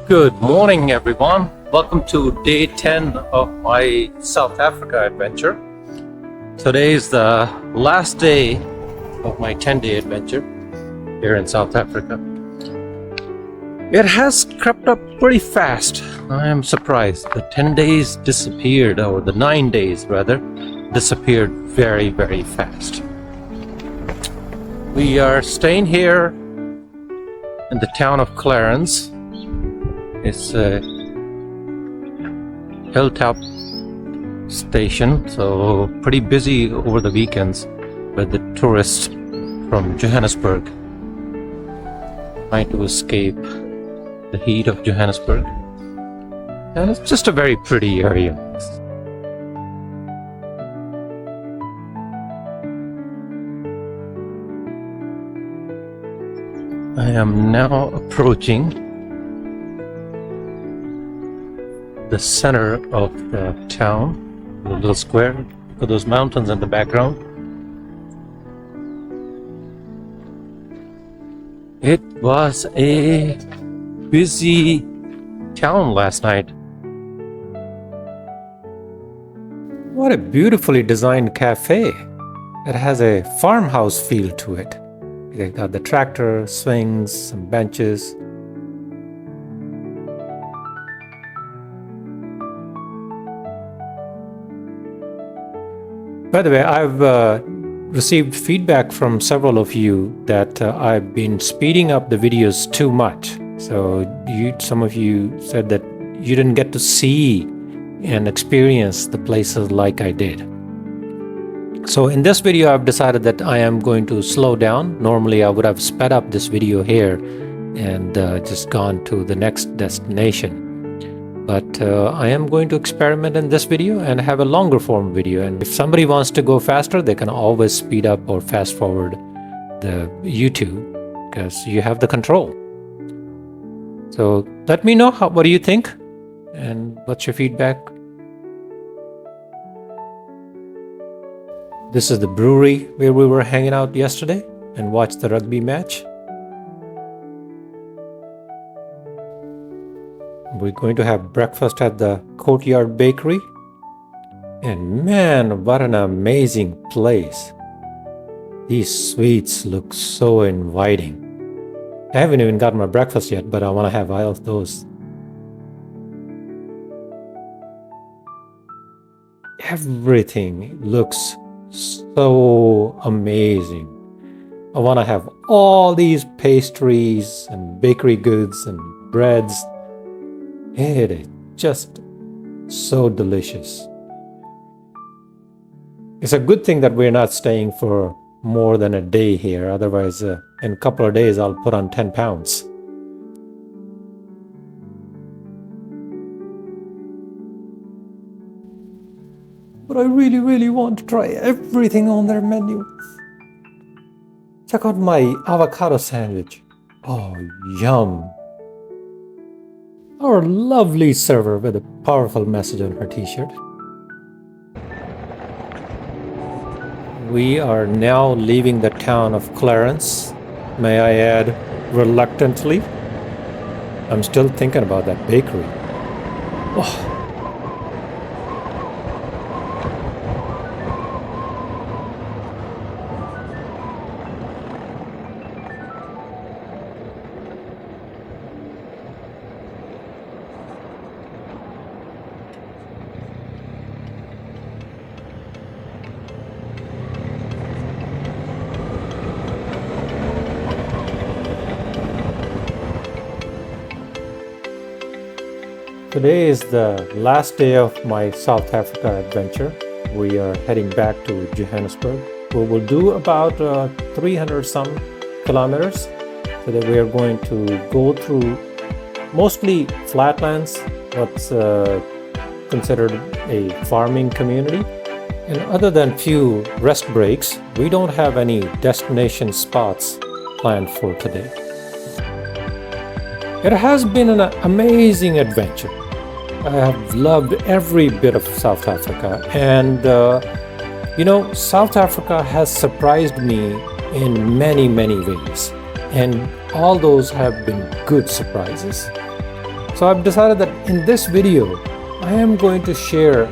Good morning, everyone. Welcome to day 10 of my South Africa adventure. Today is the last day of my 10-day adventure here in South Africa. It has crept up pretty fast. I am surprised. The 10 days disappeared, or the 9 days rather, disappeared very, very fast. We are staying here in the town of Clarens. It's a hilltop station, so pretty busy over the weekends with the tourists from Johannesburg trying to escape the heat of Johannesburg. And it's just a very pretty area. I am now approaching the center of the town, the little square with those mountains in the background. It was a busy town last night. What a beautifully designed cafe. It has a farmhouse feel to it. They got the tractor, swings, some benches. By the way, I've received feedback from several of you that I've been speeding up the videos too much. So some of you said that you didn't get to see and experience the places like I did. So in this video, I've decided that I am going to slow down. Normally, I would have sped up this video here and just gone to the next destination. But I am going to experiment in this video and have a longer form video. And if somebody wants to go faster, they can always speed up or fast forward the YouTube because you have the control. So let me know what do you think and what's your feedback. This is the brewery where we were hanging out yesterday and watched the rugby match. We're going to have breakfast at the Courteous bakery. And man, what an amazing place. These sweets look so inviting. I haven't even gotten my breakfast yet, but I want to have all of those. Everything looks so amazing. I want to have all these pastries and bakery goods and breads. It is just so delicious. It's a good thing that we're not staying for more than a day here. Otherwise, in a couple of days, I'll put on 10 pounds. But I really, really want to try everything on their menu. Check out my avocado sandwich. Oh, yum. Our lovely server with a powerful message on her t-shirt. We are now leaving the town of Clarens. May I add, reluctantly. I'm still thinking about that bakery. Oh. Today is the last day of my South Africa adventure. We are heading back to Johannesburg. We will do about 300 some kilometers. So that we are going to go through mostly Flatlands, what's considered a farming community. And other than few rest breaks, we don't have any destination spots planned for today. It has been an amazing adventure. I have loved every bit of South Africa, and South Africa has surprised me in many ways, and all those have been good surprises. So I've decided that in this video, I am going to share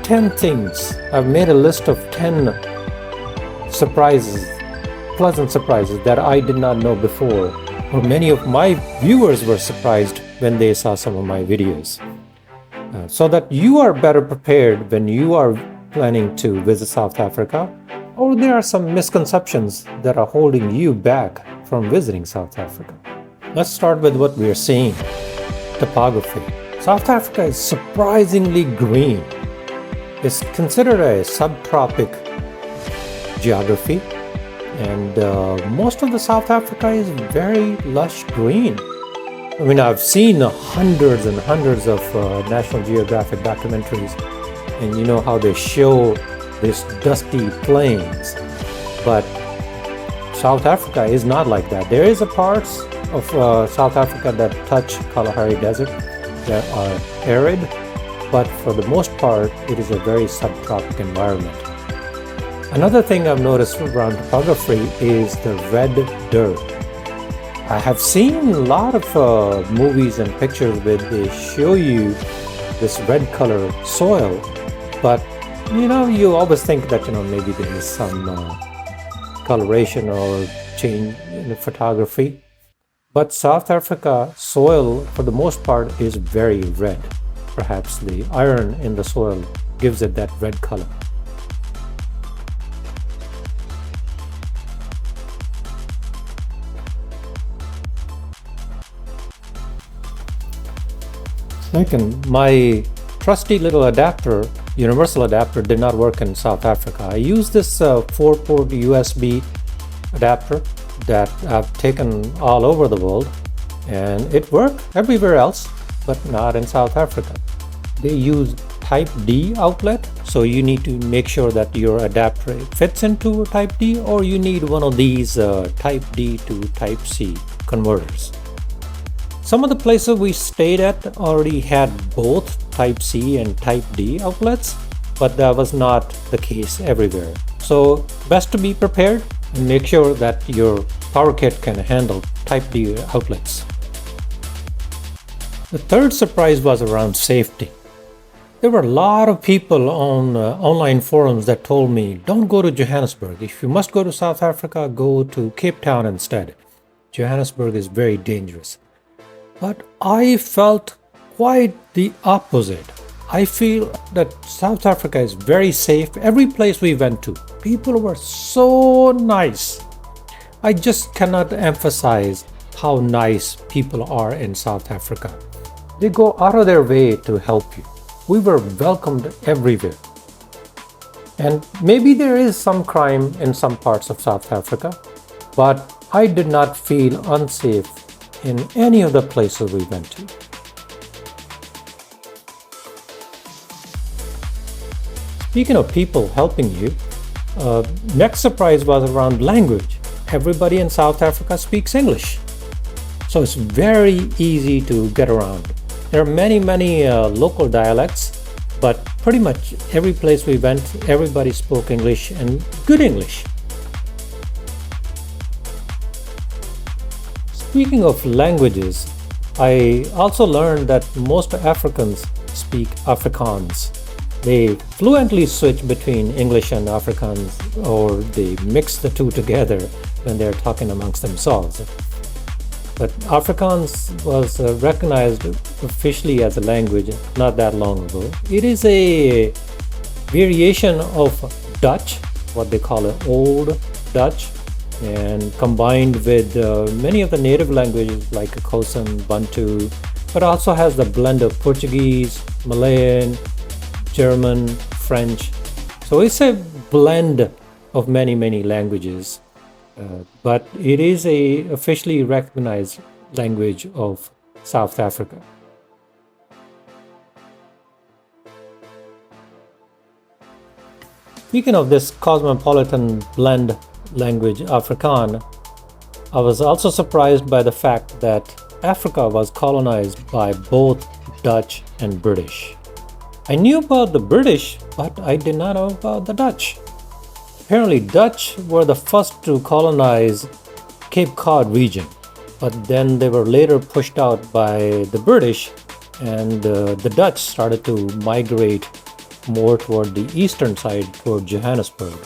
10 things. I've made a list of 10 surprises, pleasant surprises that I did not know before, or many of my viewers were surprised when they saw some of my videos. So that you are better prepared when you are planning to visit South Africa, or there are some misconceptions that are holding you back from visiting South Africa. Let's start with what we are seeing. Topography. South Africa is surprisingly green. It's considered a subtropic geography, and most of the South Africa is very lush green. I mean, I've seen hundreds and hundreds of National Geographic documentaries, and you know how they show these dusty plains, but South Africa is not like that. There is a parts of South Africa that touch Kalahari Desert that are arid, but for the most part, it is a very subtropic environment. Another thing I've noticed around topography is the red dirt. I have seen a lot of movies and pictures where they show you this red color soil, but you always think that maybe there is some coloration or change in the photography. But South Africa soil, for the most part, is very red. Perhaps the iron in the soil gives it that red color. Second, my trusty little adapter, universal adapter, did not work in South Africa. I used this 4-port USB adapter that I've taken all over the world, and it worked everywhere else, but not in South Africa. They use Type D outlet, so you need to make sure that your adapter fits into Type D, or you need one of these Type D to Type C converters. Some of the places we stayed at already had both Type C and Type D outlets, but that was not the case everywhere. So best to be prepared and make sure that your power kit can handle Type D outlets. The third surprise was around safety. There were a lot of people on online forums that told me, don't go to Johannesburg. If you must go to South Africa, go to Cape Town instead. Johannesburg is very dangerous. But I felt quite the opposite. I feel that South Africa is very safe. Every place we went to, people were so nice. I just cannot emphasize how nice people are in South Africa. They go out of their way to help you. We were welcomed everywhere. And maybe there is some crime in some parts of South Africa, but I did not feel unsafe in any of the places we went to. Speaking of people helping you, next surprise was around language. Everybody in South Africa speaks English, so it's very easy to get around. There are many local dialects, but pretty much every place we went, everybody spoke English, and good English. Speaking of languages, I also learned that most Africans speak Afrikaans. They fluently switch between English and Afrikaans, or they mix the two together when they're talking amongst themselves. But Afrikaans was recognized officially as a language not that long ago. It is a variation of Dutch, what they call it Old Dutch, and combined with many of the native languages like Khoisan, Bantu, but also has the blend of Portuguese, Malayan, German, French. So it's a blend of many languages, but it is a officially recognized language of South Africa. Speaking of this cosmopolitan blend language, Afrikaans, I was also surprised by the fact that Africa was colonized by both Dutch and British. I knew about the British, but I did not know about the Dutch. Apparently, Dutch were the first to colonize Cape Cod region. but then they were later pushed out by the British, and the Dutch started to migrate more toward the eastern side, toward Johannesburg,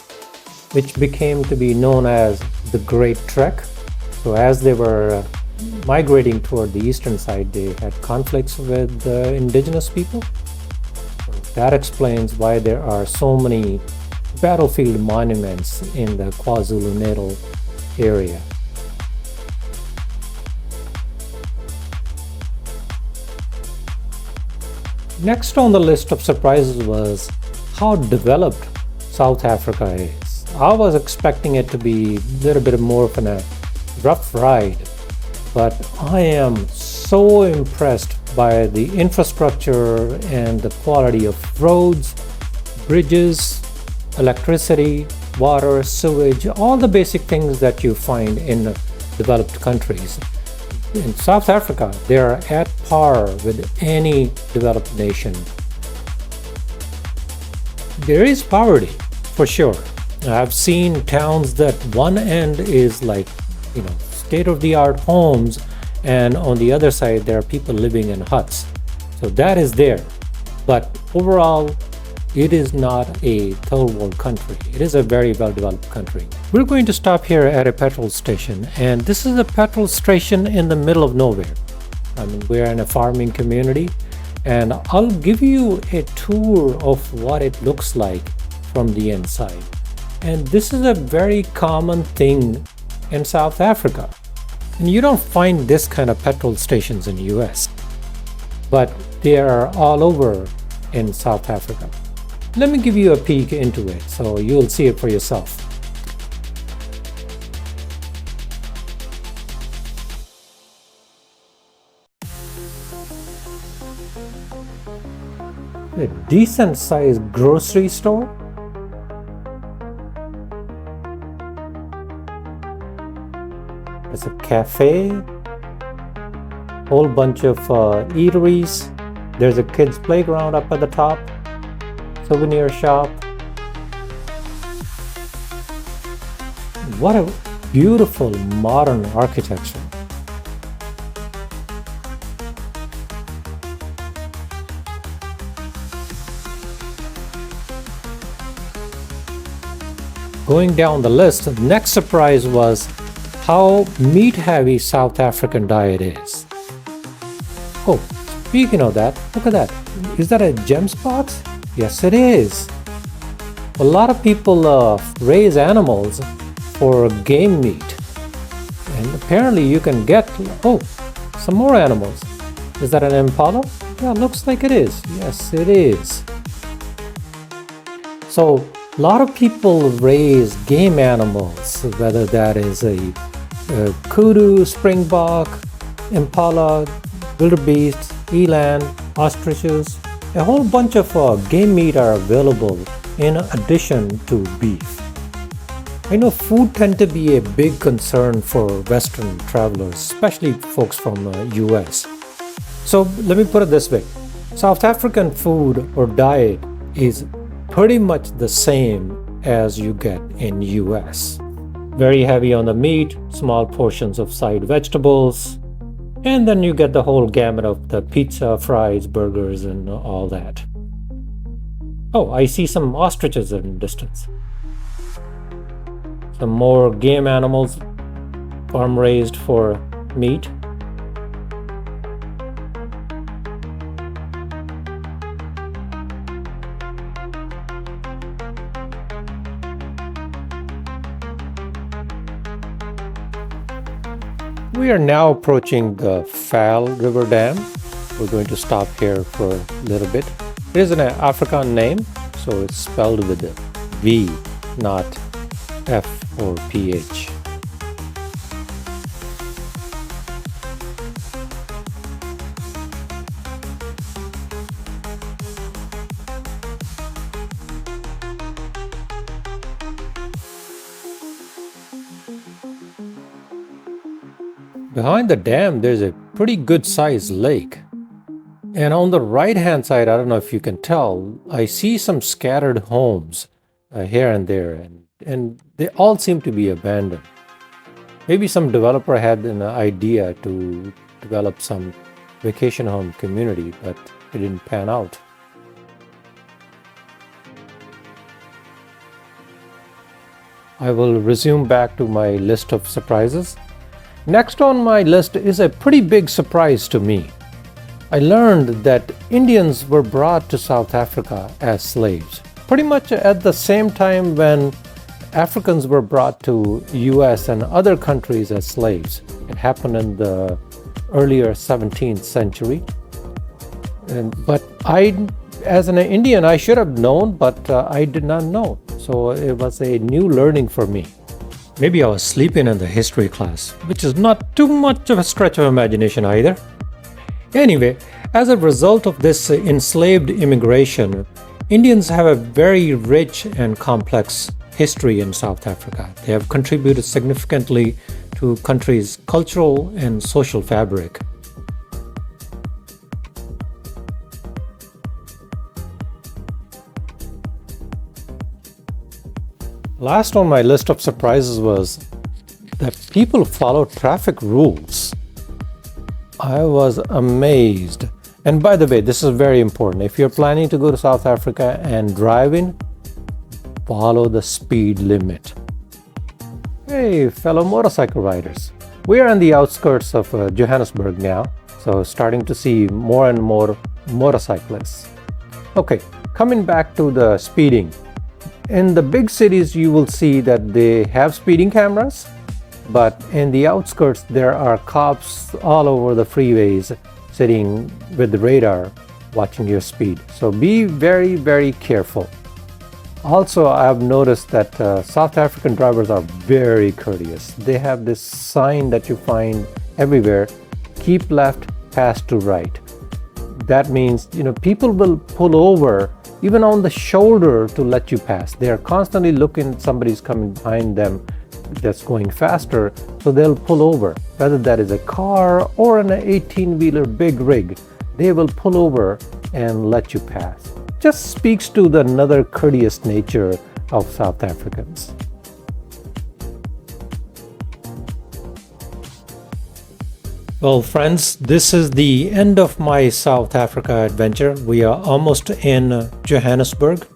which became to be known as the Great Trek. So as they were migrating toward the eastern side, they had conflicts with the indigenous people. So that explains why there are so many battlefield monuments in the KwaZulu-Natal area. Next on the list of surprises was how developed South Africa is. I was expecting it to be a little bit more of a rough ride, but I am so impressed by the infrastructure and the quality of roads, bridges, electricity, water, sewage, all the basic things that you find in developed countries. In South Africa, they are at par with any developed nation. There is poverty, for sure. I've seen towns that one end is like, state-of-the-art homes, and on the other side, there are people living in huts. So that is there. But overall, it is not a third world country. It is a very well-developed country. We're going to stop here at a petrol station, and this is a petrol station in the middle of nowhere. We're in a farming community, and I'll give you a tour of what it looks like from the inside. And this is a very common thing in South Africa. And you don't find this kind of petrol stations in the US, but they are all over in South Africa. Let me give you a peek into it so you'll see it for yourself. A decent sized grocery store. There's a cafe, whole bunch of eateries. There's a kids playground up at the top, souvenir shop. What a beautiful modern architecture. Going down the list, the next surprise was how meat-heavy South African diet is. Oh, speaking of that, look at that. Is that a gem spot? Yes, it is. A lot of people raise animals for game meat. And apparently you can get, some more animals. Is that an impala? Yeah, looks like it is. Yes, it is. So, a lot of people raise game animals, whether that is a kudu, springbok, impala, wildebeest, eland, ostriches. A whole bunch of game meat are available in addition to beef. I know food tend to be a big concern for Western travelers, especially folks from US. So let me put it this way. South African food or diet is pretty much the same as you get in US. Very heavy on the meat, small portions of side vegetables, and then you get the whole gamut of the pizza, fries, burgers, and all that. Oh, I see some ostriches in the distance. Some more game animals, farm raised for meat. We are now approaching the Vaal River Dam. We're going to stop here for a little bit. It is an Afrikaans name, so it's spelled with a V, not F or PH. Behind the dam, there's a pretty good sized lake. And on the right hand side, I don't know if you can tell, I see some scattered homes here and there, and they all seem to be abandoned. Maybe some developer had an idea to develop some vacation home community, but it didn't pan out. I will resume back to my list of surprises. Next on my list is a pretty big surprise to me. I learned that Indians were brought to South Africa as slaves, pretty much at the same time when Africans were brought to US and other countries as slaves. It happened in the earlier 17th century. But as an Indian, I should have known, but I did not know. So it was a new learning for me. Maybe I was sleeping in the history class, which is not too much of a stretch of imagination either. Anyway, as a result of this enslaved immigration, Indians have a very rich and complex history in South Africa. They have contributed significantly to country's cultural and social fabric. Last on my list of surprises was that people follow traffic rules. I was amazed. And by the way, this is very important. If you're planning to go to South Africa and driving, follow the speed limit. Hey, fellow motorcycle riders. We are on the outskirts of Johannesburg now, so starting to see more and more motorcyclists. Okay, coming back to the speeding. In the big cities, you will see that they have speeding cameras, but in the outskirts, there are cops all over the freeways sitting with the radar watching your speed. So be very, very careful. Also, I've noticed that South African drivers are very courteous. They have this sign that you find everywhere, keep left, pass to right. That means, people will pull over even on the shoulder to let you pass. They are constantly looking, somebody's coming behind them that's going faster, so they'll pull over. Whether that is a car or an 18-wheeler big rig, they will pull over and let you pass. Just speaks to the another courteous nature of South Africans. Well, friends, this is the end of my South Africa adventure. We are almost in Johannesburg.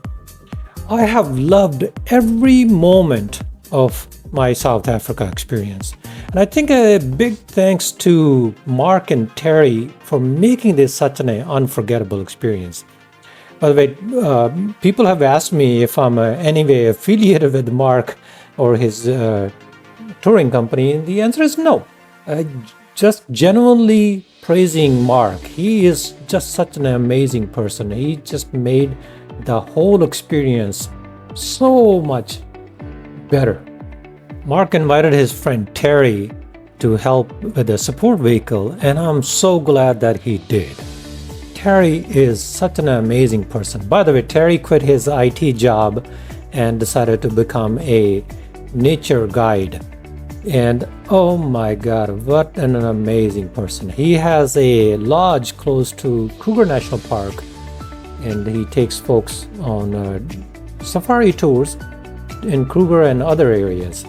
I have loved every moment of my South Africa experience. And I think a big thanks to Mark and Terry for making this such an unforgettable experience. By the way, people have asked me if I'm anyway affiliated with Mark or his touring company. The answer is no. Just genuinely praising Mark. He is just such an amazing person. He just made the whole experience so much better. Mark invited his friend Terry to help with the support vehicle, and I'm so glad that he did. Terry is such an amazing person. By the way, Terry quit his IT job and decided to become a nature guide. And oh my God, what an amazing person. He has a lodge close to Kruger National Park, and he takes folks on safari tours in Kruger and other areas.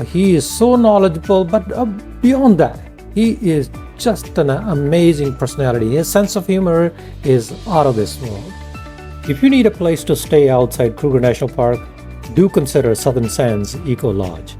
He is so knowledgeable, but beyond that, he is just an amazing personality. His sense of humor is out of this world. If you need a place to stay outside Kruger National Park, do consider Southern Sands Ecolodge.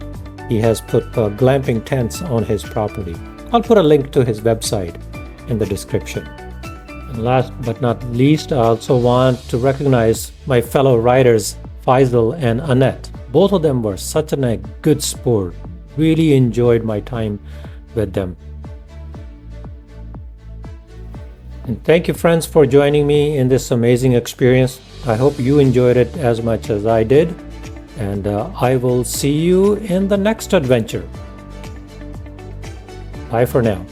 He has put glamping tents on his property. I'll put a link to his website in the description. And last but not least, I also want to recognize my fellow riders, Faisal and Annette. Both of them were such a good sport. Really enjoyed my time with them. And thank you, friends, for joining me in this amazing experience. I hope you enjoyed it as much as I did. And I will see you in the next adventure. Bye for now.